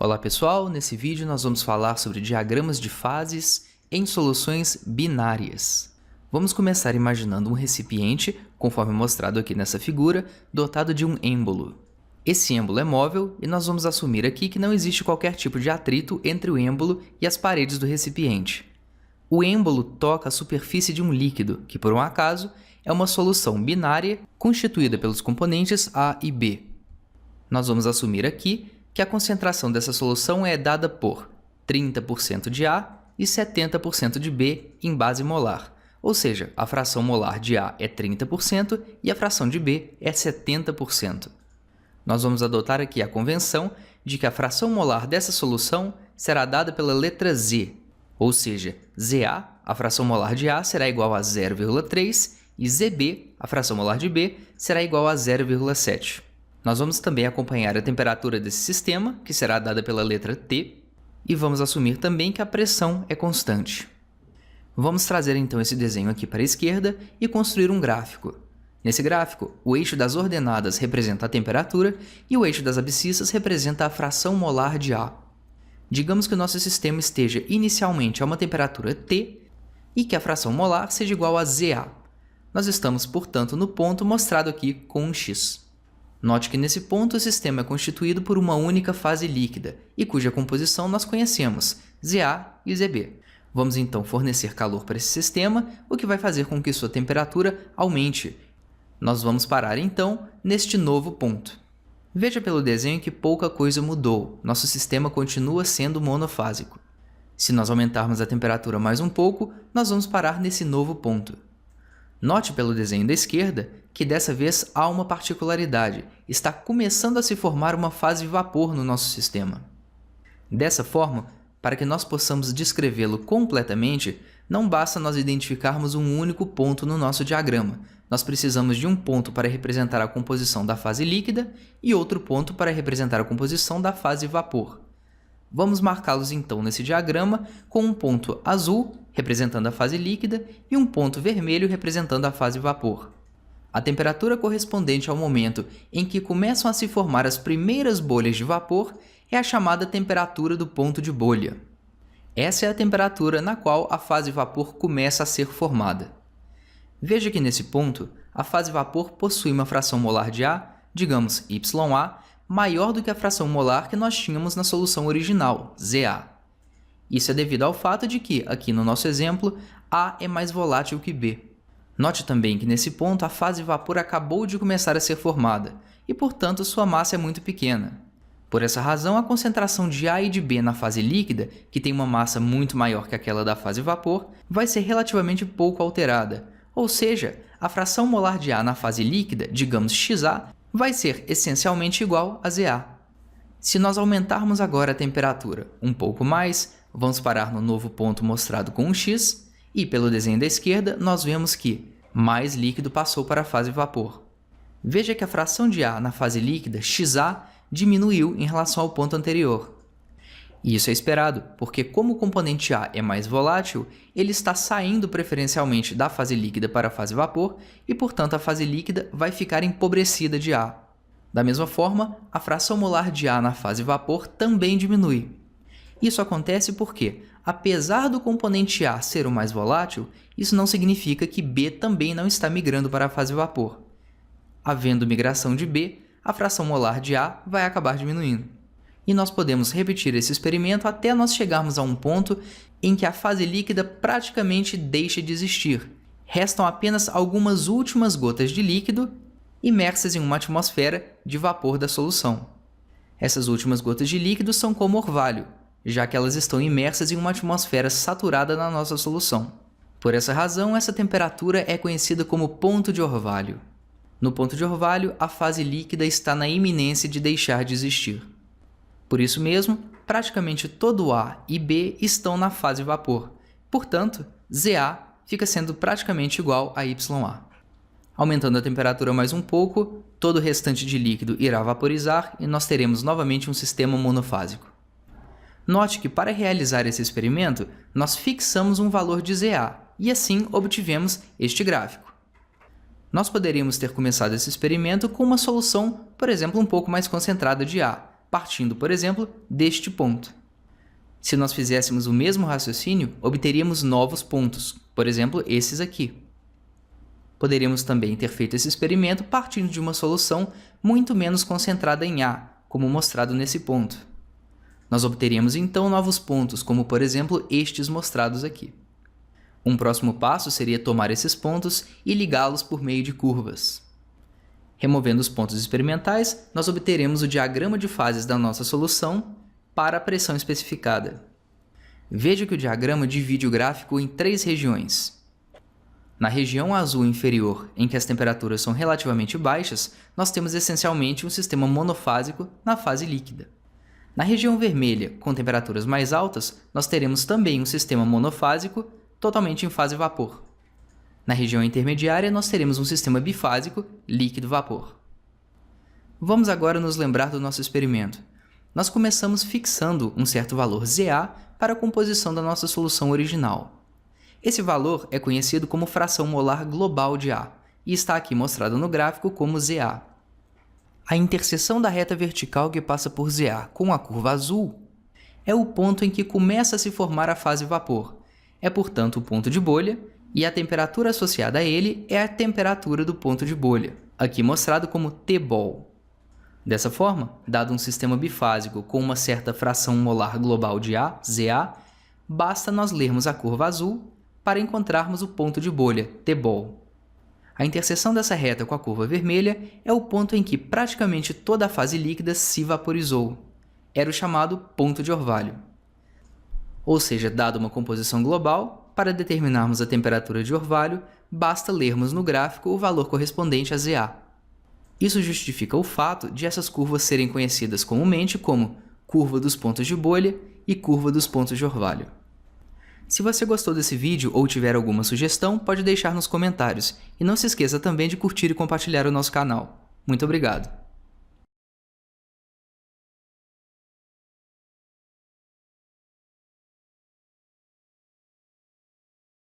Olá pessoal, nesse vídeo nós vamos falar sobre diagramas de fases em soluções binárias. Vamos começar imaginando um recipiente, conforme mostrado aqui nessa figura, dotado de um êmbolo. Esse êmbolo é móvel e nós vamos assumir aqui que não existe qualquer tipo de atrito entre o êmbolo e as paredes do recipiente. O êmbolo toca a superfície de um líquido, que por um acaso é uma solução binária constituída pelos componentes A e B. Nós vamos assumir aqui que a concentração dessa solução é dada por 30% de A e 70% de B em base molar, ou seja, a fração molar de A é 30% e a fração de B é 70%. Nós vamos adotar aqui a convenção de que a fração molar dessa solução será dada pela letra Z, ou seja, ZA, a fração molar de A, será igual a 0,3 e ZB, a fração molar de B, será igual a 0,7. Nós vamos também acompanhar a temperatura desse sistema, que será dada pela letra T, e vamos assumir também que a pressão é constante. Vamos trazer então esse desenho aqui para a esquerda e construir um gráfico. Nesse gráfico, o eixo das ordenadas representa a temperatura e o eixo das abscissas representa a fração molar de A. Digamos que o nosso sistema esteja inicialmente a uma temperatura T e que a fração molar seja igual a ZA. Nós estamos, portanto, no ponto mostrado aqui com um X. Note que nesse ponto o sistema é constituído por uma única fase líquida e cuja composição nós conhecemos, ZA e ZB. Vamos então fornecer calor para esse sistema, o que vai fazer com que sua temperatura aumente. Nós vamos parar então neste novo ponto. Veja pelo desenho que pouca coisa mudou, nosso sistema continua sendo monofásico. Se nós aumentarmos a temperatura mais um pouco, nós vamos parar nesse novo ponto. Note pelo desenho da esquerda que dessa vez há uma particularidade, está começando a se formar uma fase vapor no nosso sistema. Dessa forma, para que nós possamos descrevê-lo completamente, não basta nós identificarmos um único ponto no nosso diagrama. Nós precisamos de um ponto para representar a composição da fase líquida e outro ponto para representar a composição da fase vapor. Vamos marcá-los então nesse diagrama com um ponto azul, representando a fase líquida, e um ponto vermelho representando a fase vapor. A temperatura correspondente ao momento em que começam a se formar as primeiras bolhas de vapor é a chamada temperatura do ponto de bolha. Essa é a temperatura na qual a fase vapor começa a ser formada. Veja que nesse ponto, a fase vapor possui uma fração molar de A, digamos YA, maior do que a fração molar que nós tínhamos na solução original, ZA. Isso é devido ao fato de que, aqui no nosso exemplo, A é mais volátil que B. Note também que nesse ponto a fase vapor acabou de começar a ser formada e, portanto, sua massa é muito pequena. Por essa razão, a concentração de A e de B na fase líquida, que tem uma massa muito maior que aquela da fase vapor, vai ser relativamente pouco alterada, ou seja, a fração molar de A na fase líquida, digamos XA, vai ser essencialmente igual a ZA. Se nós aumentarmos agora a temperatura um pouco mais, vamos parar no novo ponto mostrado com um X, e pelo desenho da esquerda nós vemos que mais líquido passou para a fase vapor. Veja que a fração de A na fase líquida, XA, diminuiu em relação ao ponto anterior. E isso é esperado, porque como o componente A é mais volátil, ele está saindo preferencialmente da fase líquida para a fase vapor e, portanto, a fase líquida vai ficar empobrecida de A. Da mesma forma, a fração molar de A na fase vapor também diminui. Isso acontece porque, apesar do componente A ser o mais volátil, isso não significa que B também não está migrando para a fase vapor. Havendo migração de B, a fração molar de A vai acabar diminuindo. E nós podemos repetir esse experimento até nós chegarmos a um ponto em que a fase líquida praticamente deixa de existir. Restam apenas algumas últimas gotas de líquido imersas em uma atmosfera de vapor da solução. Essas últimas gotas de líquido são como orvalho, já que elas estão imersas em uma atmosfera saturada na nossa solução. Por essa razão, essa temperatura é conhecida como ponto de orvalho. No ponto de orvalho, a fase líquida está na iminência de deixar de existir. Por isso mesmo, praticamente todo A e B estão na fase vapor. Portanto, ZA fica sendo praticamente igual a YA. Aumentando a temperatura mais um pouco, todo o restante de líquido irá vaporizar e nós teremos novamente um sistema monofásico. Note que para realizar esse experimento, nós fixamos um valor de ZA e assim obtivemos este gráfico. Nós poderíamos ter começado esse experimento com uma solução, por exemplo, um pouco mais concentrada de A, partindo, por exemplo, deste ponto. Se nós fizéssemos o mesmo raciocínio, obteríamos novos pontos, por exemplo, esses aqui. Poderíamos também ter feito esse experimento partindo de uma solução muito menos concentrada em A, como mostrado nesse ponto. Nós obteríamos então novos pontos, como por exemplo estes mostrados aqui. Um próximo passo seria tomar esses pontos e ligá-los por meio de curvas. Removendo os pontos experimentais, nós obteremos o diagrama de fases da nossa solução para a pressão especificada. Veja que o diagrama divide o gráfico em 3 regiões. Na região azul inferior, em que as temperaturas são relativamente baixas, nós temos essencialmente um sistema monofásico na fase líquida. Na região vermelha, com temperaturas mais altas, nós teremos também um sistema monofásico totalmente em fase vapor. Na região intermediária, nós teremos um sistema bifásico, líquido-vapor. Vamos agora nos lembrar do nosso experimento. Nós começamos fixando um certo valor ZA para a composição da nossa solução original. Esse valor é conhecido como fração molar global de A e está aqui mostrado no gráfico como ZA. A interseção da reta vertical que passa por ZA com a curva azul é o ponto em que começa a se formar a fase vapor. É, portanto, o ponto de bolha, e a temperatura associada a ele é a temperatura do ponto de bolha, aqui mostrado como T-ball. Dessa forma, dado um sistema bifásico com uma certa fração molar global de A, ZA, basta nós lermos a curva azul para encontrarmos o ponto de bolha, T-ball. A interseção dessa reta com a curva vermelha é o ponto em que praticamente toda a fase líquida se vaporizou. Era o chamado ponto de orvalho. Ou seja, dada uma composição global, para determinarmos a temperatura de orvalho, basta lermos no gráfico o valor correspondente a ZA. Isso justifica o fato de essas curvas serem conhecidas comumente como curva dos pontos de bolha e curva dos pontos de orvalho. Se você gostou desse vídeo ou tiver alguma sugestão, pode deixar nos comentários. E não se esqueça também de curtir e compartilhar o nosso canal. Muito obrigado!